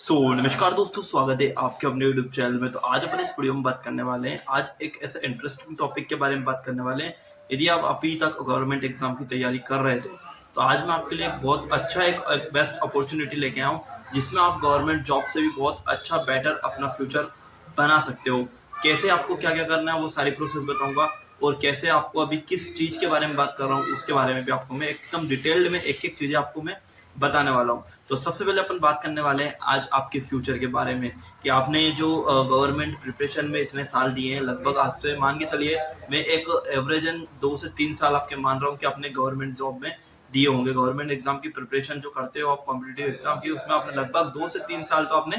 नमस्कार दोस्तों, स्वागत है आपके अपने यूट्यूब चैनल में। तो आज अपन इस वीडियो में बात करने वाले हैं, आज एक ऐसे इंटरेस्टिंग टॉपिक के बारे में बात करने वाले हैं। यदि आप अभी तक गवर्नमेंट एग्जाम की तैयारी कर रहे थे, तो आज मैं आपके लिए एक बहुत अच्छा एक बेस्ट अपॉर्चुनिटी लेके आया हूँ, जिसमें आप गवर्नमेंट जॉब से भी बहुत अच्छा बेटर अपना फ्यूचर बना सकते हो। कैसे आपको क्या क्या करना है वो सारी प्रोसेस बताऊंगा, और कैसे आपको अभी किस चीज़ के बारे में बात कर रहा हूँ उसके बारे में भी आपको मैं एकदम डिटेल्ड में एक एक चीज़ें आपको मैं बताने वाला हूँ। तो सबसे पहले अपन बात करने वाले हैं आज आपके फ्यूचर के बारे में, कि आपने जो गवर्नमेंट प्रिपरेशन में इतने साल दिए हैं, लगभग आप तो मान के चलिए मैं एक एवरेजन 2 से 3 साल आपके मान रहा हूँ कि आपने गवर्नमेंट जॉब में दिए होंगे। गवर्नमेंट एग्जाम की प्रिपरेशन जो करते हो आप कॉम्पिटेटिव एग्जाम की, उसमें आपने लगभग 2 से 3 साल तो आपने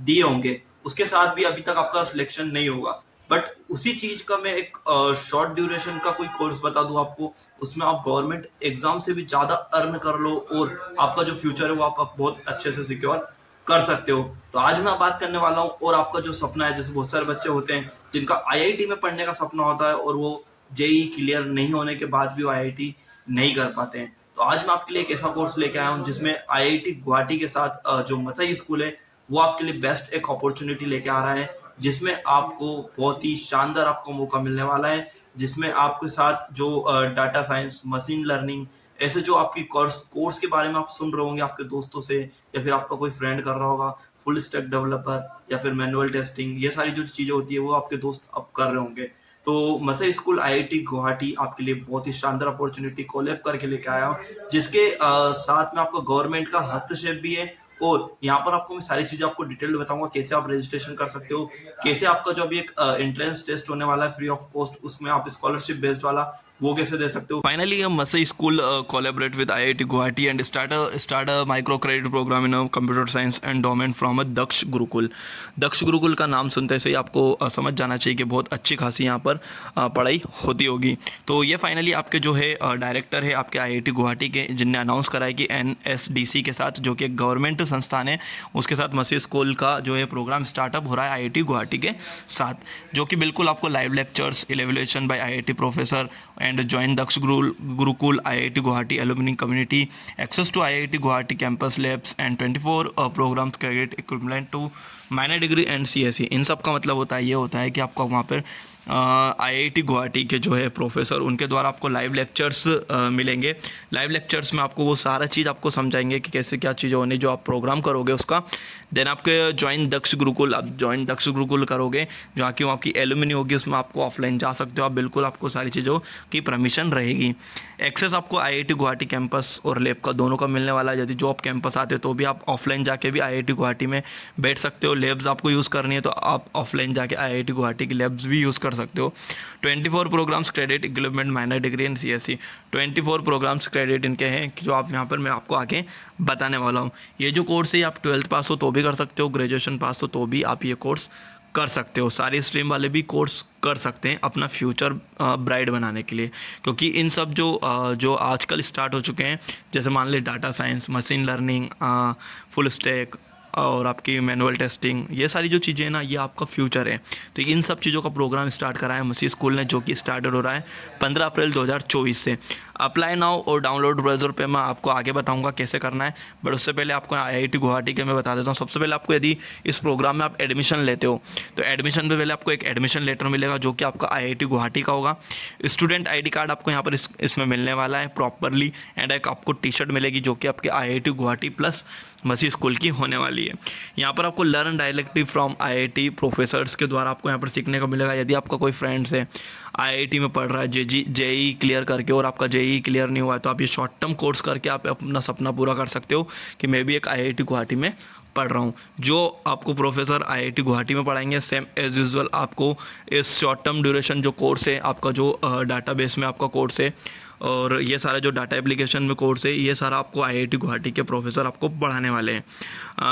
दिए होंगे। उसके साथ भी अभी तक आपका सिलेक्शन नहीं होगा, बट उसी चीज का मैं एक शॉर्ट ड्यूरेशन का कोई कोर्स बता दूं आपको, उसमें आप गवर्नमेंट एग्जाम से भी ज्यादा अर्न कर लो और आपका जो फ्यूचर है वो आप बहुत अच्छे से सिक्योर कर सकते हो। तो आज मैं बात करने वाला हूँ, और आपका जो सपना है, जैसे बहुत सारे बच्चे होते हैं जिनका आईआईटी में पढ़ने का सपना होता है और वो जेई क्लियर नहीं होने के बाद भी वो आईआईटी नहीं कर पाते हैं। तो आज मैं आपके लिए एक ऐसा कोर्स लेके आया हूँ जिसमें आईआईटी गुवाहाटी के साथ जो मसई स्कूल है वो आपके लिए बेस्ट एक अपॉर्चुनिटी लेके आ रहा है, जिसमें आपको बहुत ही शानदार आपको मौका मिलने वाला है, जिसमें आपके साथ जो डाटा साइंस, मशीन लर्निंग, ऐसे जो आपकी कोर्स के बारे में आप सुन रहे होंगे आपके दोस्तों से, या फिर आपका कोई फ्रेंड कर रहा होगा, फुल स्टैक डेवलपर या फिर मैनुअल टेस्टिंग, ये सारी जो चीजें होती है वो आपके दोस्त अब कर रहे होंगे। तो मसई स्कूल आईआईटी गुवाहाटी आपके लिए बहुत ही शानदार अपॉर्चुनिटी कोलैब करके लेके आया हूँ, जिसके साथ में आपको गवर्नमेंट का हस्तक्षेप भी है। और यहाँ पर आपको मैं सारी चीजें आपको डिटेल बताऊंगा, कैसे आप रजिस्ट्रेशन कर सकते हो, कैसे आपका जो अभी एक एंट्रेंस टेस्ट होने वाला है फ्री ऑफ कॉस्ट, उसमें आप स्कॉलरशिप बेस्ड वाला वो कैसे दे सकते हो। Finally Masai school collaborate with IIT Guwahati and start a micro credit program in computer science endowment from a Daksh Gurukul. Daksh Gurukul का नाम सुनते से ही आपको समझ जाना चाहिए कि बहुत अच्छी खासी यहाँ पर पढ़ाई होती होगी। तो ये फाइनली आपके जो है डायरेक्टर है आपके आईआईटी गुवाहाटी के, जिनने अनाउंस करा है कि एनएसडीसी के साथ, जो कि एक गवर्नमेंट संस्थान है, उसके साथ मसई स्कूल का जो है प्रोग्राम स्टार्टअप हो रहा है आईआईटी गुवाहाटी के साथ, जो कि बिल्कुल आपको live lectures, evaluation by IIT professor and join Daksh Gurukul IIT Guwahati alumni community, access to IIT Guwahati campus labs and 24 programmes credit equivalent to minor degree and CSC. इन सब का मतलब होता है, ये होता है कि आपको वहाँ पर आईआईटी गुवाहाटी के जो है प्रोफेसर, उनके द्वारा आपको लाइव लेक्चर्स मिलेंगे। लाइव लेक्चर्स में आपको वो सारा चीज़ आपको समझाएंगे कि कैसे क्या चीज़ें होनी, जो आप प्रोग्राम करोगे उसका। देन आपके ज्वाइन दक्ष गुरुकुल, आप ज्वाइन दक्ष गुरुकुल करोगे, जहाँ की आपकी एलुमनी होगी, उसमें आपको ऑफलाइन जा सकते हो आप, बिल्कुल आपको सारी चीज़ों की परमिशन रहेगी। एक्सेस आपको आईआईटी गुवाहाटी कैंपस और लैब का दोनों का मिलने वाला है। यदि जो आप कैंपस आते हो तो भी आप ऑफलाइन जाके भी आईआईटी गुवाहाटी में बैठ सकते हो। लैब्स आपको यूज़ करनी है तो आप ऑफलाइन जाके आईआईटी गुवाहाटी की लैब्स भी यूज़ कर सकते हो। 24 programmes credit equivalent minor degree in CSC, 24 programmes credit इनके हैं, जो आप यहाँ पर मैं आपको आगे बताने वाला हूँ। ये जो कोर्स है आप 12th पास हो तो भी कर सकते हो, ग्रेजुएशन पास हो तो भी आप ये कोर्स कर सकते हो। सारी स्ट्रीम वाले भी कोर्स कर सकते हैं अपना फ्यूचर ब्राइट बनाने के लिए, क्योंकि इन सब जो आजकल स्टार्ट हो चुके हैं, जैसे मान ली data science, machine learning, full stack और आपकी मैनुअल टेस्टिंग, ये सारी जो चीज़ें हैं ना, ये आपका फ्यूचर है। तो इन सब चीज़ों का प्रोग्राम स्टार्ट करा है मसई स्कूल ने, जो कि स्टार्टेड हो रहा है 15 अप्रैल 2024 से। अप्लाई नाउ और डाउनलोड ब्राउज़र पे मैं आपको आगे बताऊंगा कैसे करना है, बट उससे पहले आपको आईआईटी गुवाहाटी के मैं बता देता हूँ। सबसे पहले आपको, यदि इस प्रोग्राम में आप एडमिशन लेते हो तो एडमिशन पे पहले आपको एक एडमिशन लेटर मिलेगा, जो कि आपका आईआईटी गुवाहाटी का होगा। स्टूडेंट आईडी कार्ड आपको यहाँ पर इसमें मिलने वाला है प्रॉपरली, एंड एक आपको टी शर्ट मिलेगी जो कि आपके आईआईटी गुवाहाटी प्लस मसई स्कूल की होने वाली है। यहाँ पर आपको learn directly from IIT professors के द्वारा आपको यहाँ पर सीखने को मिलेगा। यदि आपका कोई फ्रेंड्स है आईआईटी में पढ़ रहा है जेई क्लियर करके, और आपका जेई क्लियर नहीं हुआ है, तो आप ये शॉर्ट टर्म कोर्स करके आप अपना सपना पूरा कर सकते हो कि मैं भी एक आईआईटी गुवाहाटी में पढ़ रहा हूँ। जो आपको प्रोफेसर आईआईटी गुवाहाटी में पढ़ाएंगे, सेम एज यूजुअल आपको इस शॉर्ट टर्म ड्यूरेशन जो कोर्स है आपका, जो डाटाबेस में आपका कोर्स है, और ये सारा जो डाटा एप्लीकेशन में कोर्स है, ये सारा आपको आईआईटी गुवाहाटी के प्रोफेसर आपको पढ़ाने वाले हैं।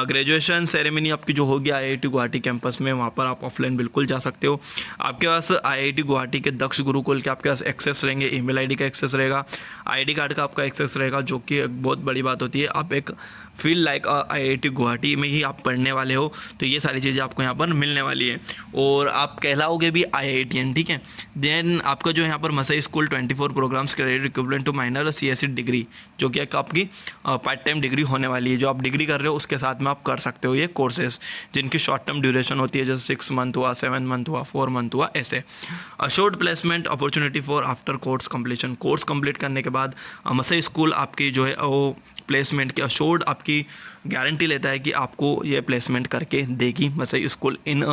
ग्रेजुएशन सेरेमनी आपकी जो होगी आईआईटी गुवाहाटी कैंपस में, वहाँ पर आप ऑफलाइन बिल्कुल जा सकते हो। आपके पास आईआईटी गुवाहाटी के दक्ष गुरुकुल के आपके पास एक्सेस रहेंगे, ईमेल आईडी का एक्सेस रहेगा, आईडी कार्ड का आपका एक्सेस रहेगा, जो कि एक बहुत बड़ी बात होती है। आप एक फील लाइक आईआईटी गुवाहाटी में ही आप पढ़ने वाले हो, तो ये सारी चीज़ें आपको यहाँ पर मिलने वाली है, और आप कहलाओगे भी आईआईटीएन, ठीक है। देन आपका जो यहाँ पर मसई school 24 programmes credit credit equivalent to minor CSE degree, जो कि एक आपकी पार्ट टाइम डिग्री होने वाली है। जो आप डिग्री कर रहे हो उसके साथ में आप कर सकते हो ये कोर्सेज, जिनकी शॉर्ट टर्म ड्यूरेशन होती है, जैसे 6 मंथ हुआ, 7 मंथ हुआ, 4 मंथ हुआ, ऐसे। Assured placement opportunity for after course completion, course complete करने के बाद मसई स्कूल आपकी जो है वो प्लेसमेंट की अश्योर्ड आपकी गारंटी लेता है कि आपको ये प्लेसमेंट करके देगी मसई स्कूल इन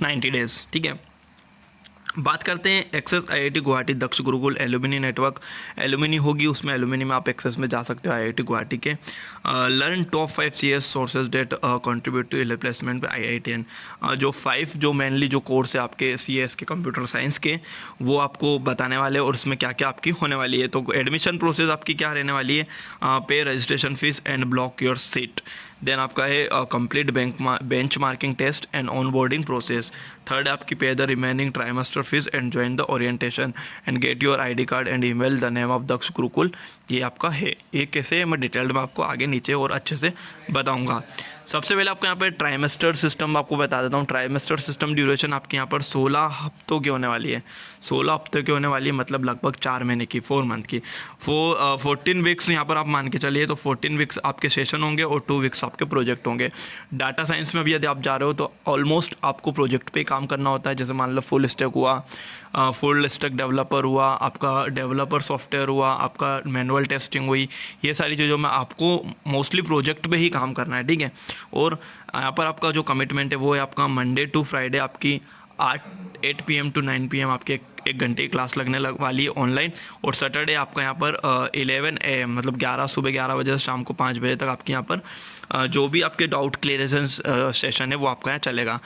90 डेज। ठीक है, बात करते हैं एक्सेस IIT गुवाहाटी दक्ष गुरुकुल एलुमिनी नेटवर्क। एलुमिनी होगी, उसमें एलुमिनी में आप एक्सेस में जा सकते हो IIT गुवाहाटी के। Learn top 5 CS sources that contribute to placement पे IITN। जो 5 जो मेनली जो कोर्स है आपके CS के कंप्यूटर साइंस के, वो आपको बताने वाले और उसमें क्या क्या आपकी होने वाली है। तो एडमिशन प्रोसेस आपकी क्या रहने वाली है, pay registration fees and block your seat. Then आपका है complete benchmarking test and onboarding process. Third आपकी pay the remaining trimester fees and join the orientation and get your ID card and email the name of Daksh Gurukul. ये आपका है, ये कैसे है मैं डिटेल्ड में आपको आगे नीचे और अच्छे से बताऊंगा। सबसे पहले आपको यहाँ पे ट्राइमेस्टर सिस्टम आपको बता देता हूँ। ट्राइमेस्टर सिस्टम ड्यूरेशन आपके यहाँ पर 16 हफ्तों की होने वाली है। 16 हफ्तों की होने वाली है, मतलब लगभग 4 महीने की, 4 मंथ की। 14 वीक्स यहाँ पर आप मान के चलिए, तो 14 वीक्स आपके सेशन होंगे और 2 वीक्स आपके प्रोजेक्ट होंगे। डाटा साइंस में भी यदि आप जा रहे हो तो ऑलमोस्ट आपको प्रोजेक्ट पे काम करना होता है। जैसे मान लो फुल स्टैक हुआ, फुल स्टैक डेवलपर हुआ, आपका डेवलपर सॉफ्टवेयर हुआ, आपका मैनुअल टेस्टिंग हुई, ये सारी चीज़ों में आपको मोस्टली प्रोजेक्ट पे ही काम करना है। ठीक है, और यहाँ पर आपका जो कमिटमेंट है वो है आपका मंडे टू फ्राइडे आपकी 8 PM टू 9 PM आपके 1 घंटे की क्लास लगने वाली है ऑनलाइन। और सैटरडे आपका यहाँ पर 11 AM मतलब सुबह 11 बजे से शाम को 5 बजे तक आपके यहाँ पर जो भी आपके डाउट क्लियरेशन सेशन है वो आपका यहाँ चलेगा।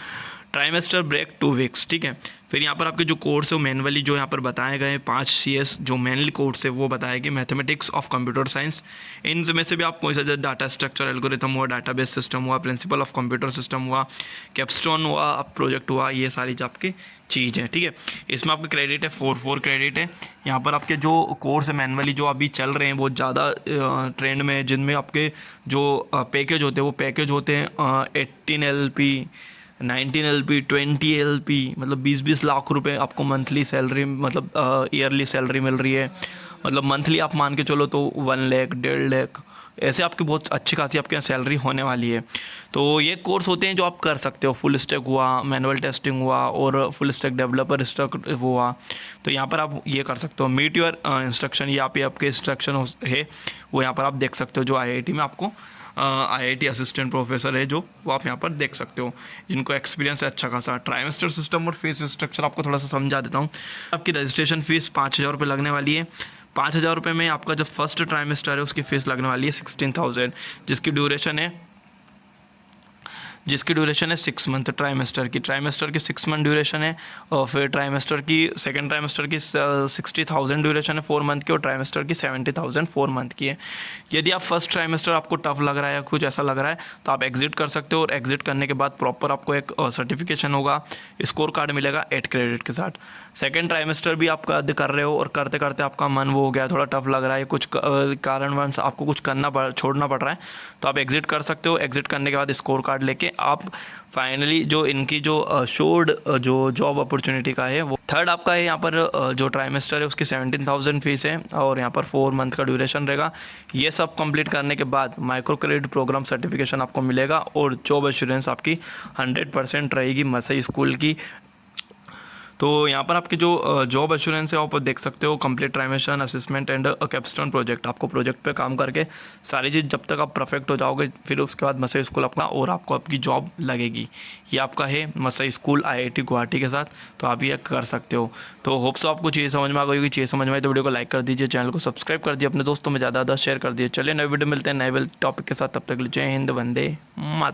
Trimester break 2 weeks. ठीक है, फिर यहाँ पर आपके जो कोर्स है वो मैनुअली जो यहाँ पर बताए गए 5 CS जो मेनली कोर्स है वो बताया कि मैथमेटिक्स ऑफ कंप्यूटर साइंस। इन में से भी आप कोई सा डाटा स्ट्रक्चर एल्गोरिथम हुआ, डाटाबेस सिस्टम हुआ, प्रिंसिपल ऑफ कंप्यूटर सिस्टम हुआ, कैपस्टोन हुआ, प्रोजेक्ट हुआ, ये सारी जो आपकी चीज़ है। ठीक है, इसमें आपका क्रेडिट है 4 क्रेडिट है। यहाँ पर आपके जो कोर्स है मैनुअली जो अभी चल रहे हैं वो ज़्यादा ट्रेंड में, जिनमें आपके जो पैकेज होते हैं वो पैकेज होते हैं 18 LP, 19 LP, 20 LP, मतलब 20-20 लाख रुपए आपको मंथली सैलरी, मतलब ईयरली सैलरी मिल रही है। मतलब मंथली आप मान के चलो तो 1 लाख, 1.5 लाख, ऐसे आपकी बहुत अच्छी खासी आपके यहाँ सैलरी होने वाली है। तो ये कोर्स होते हैं जो आप कर सकते हो। फुल स्टैक हुआ, मैनुअल टेस्टिंग हुआ और फुल स्टैक डेवलपर स्टैक हुआ, तो यहाँ पर आप ये कर सकते हो। मीट योर इंस्ट्रक्शन, ये आपके इंस्ट्रक्शन है वो यहाँ पर आप देख सकते हो। जो IIT में आपको IIT असिस्टेंट प्रोफेसर है जो, वो आप यहाँ पर देख सकते हो, जिनको एक्सपीरियंस है अच्छा खासा। ट्राइमेस्टर सिस्टम और फीस स्ट्रक्चर आपको थोड़ा सा समझा देता हूँ। आपकी रजिस्ट्रेशन फ़ीस 5,000 रुपये लगने वाली है। 5,000 रुपये में आपका जब फर्स्ट ट्राइमेस्टर है उसकी फ़ीस लगने वाली है 16,000, जिसकी ड्यूरेशन है 6 मंथ। ट्राइमेस्टर की 6 मंथ ड्यूरेशन है। और फिर सेकेंड ट्राइमेस्टर की 60,000 ड्यूरेशन है 4 मंथ की, और ट्राइमेस्टर की 70,000 4 मंथ की है। यदि आप फर्स्ट ट्राइमेस्टर आपको टफ लग रहा है या कुछ ऐसा लग रहा है तो आप एग्जिट कर सकते हो, और एग्जिट करने के बाद प्रॉपर आपको एक सर्टिफिकेशन होगा, स्कोर कार्ड मिलेगा 8 क्रेडिट के साथ। सेकेंड ट्राइमेस्टर भी आप कर रहे हो और करते करते आपका मन वो हो गया, थोड़ा टफ लग रहा है, कुछ कारणवश आपको कुछ छोड़ना पड़ रहा है, तो आप एग्जिट कर सकते हो। एग्जिट करने के बाद स्कोर कार्ड लेके आप फाइनली जो इनकी जो शोड जो जॉब अपॉर्चुनिटी का है वो थर्ड आपका है। यहाँ पर जो ट्राइमेस्टर है उसकी 17,000 फीस है और यहाँ पर 4 मंथ का ड्यूरेशन रहेगा। ये सब कंप्लीट करने के बाद माइक्रो क्रेडिट प्रोग्राम सर्टिफिकेशन आपको मिलेगा और जॉब एश्योरेंस आपकी 100% रहेगी मसई स्कूल की। तो यहाँ पर आपकी जो जॉब एश्योरेंस है आप देख सकते हो, complete trimester assessment and capstone project. आपको प्रोजेक्ट पे काम करके सारी चीज़ जब तक आप परफेक्ट हो जाओगे फिर उसके बाद मसई स्कूल आपका और आपको आपकी जॉब लगेगी। ये आपका है मसई स्कूल IIT गुवाहाटी के साथ, तो आप ये कर सकते हो। तो होप्स आपको चीज़ समझ में आ गई होगी। चीज़ समझ में आई तो वीडियो को लाइक कर दीजिए, चैनल को सब्सक्राइब कर दीजिए, अपने दोस्तों में ज़्यादा शेयर कर दीजिए। चलिए नए वीडियो मिलते हैं नए टॉपिक के साथ, तब तक जय हिंद, वंदे मातरम।